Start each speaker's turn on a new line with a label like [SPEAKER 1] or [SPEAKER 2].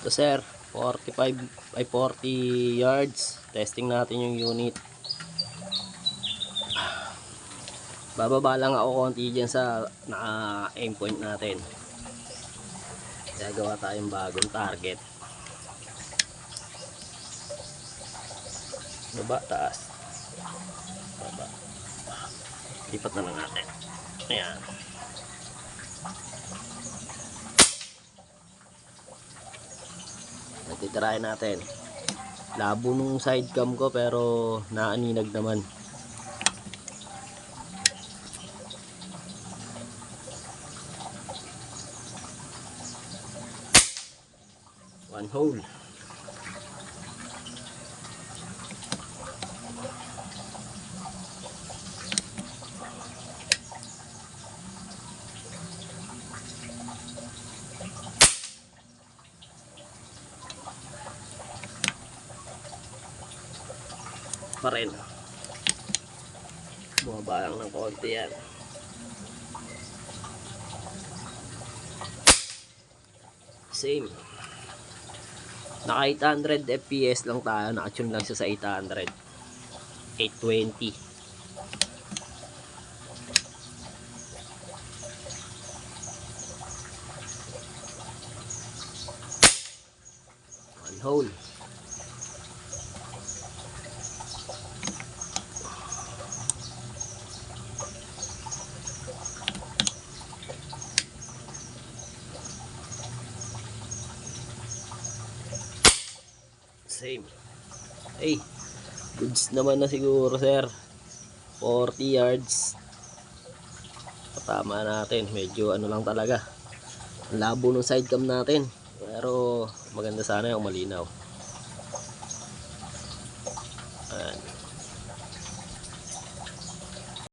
[SPEAKER 1] So sir, 45 ay 40 yards. Testing natin yung unit. Bababa lang ako konti dyan sa naka-aim point natin. Gagawa tayong bagong target. Baba, taas. Baba. Lipat na lang natin. Ayan. Titirahin natin. Labo nung side cam ko pero naaninag naman. One hole. Pa rin. Bumaba lang ng konti yan. Same. Naka 800 fps lang tayo. Naka-tune lang siya sa 800. 820. One hole. Same. Hey, goods naman na siguro sir. 40 yards. Patama natin. Medyo ano lang talaga. Labo ng side cam natin. Pero maganda sana yung malinaw.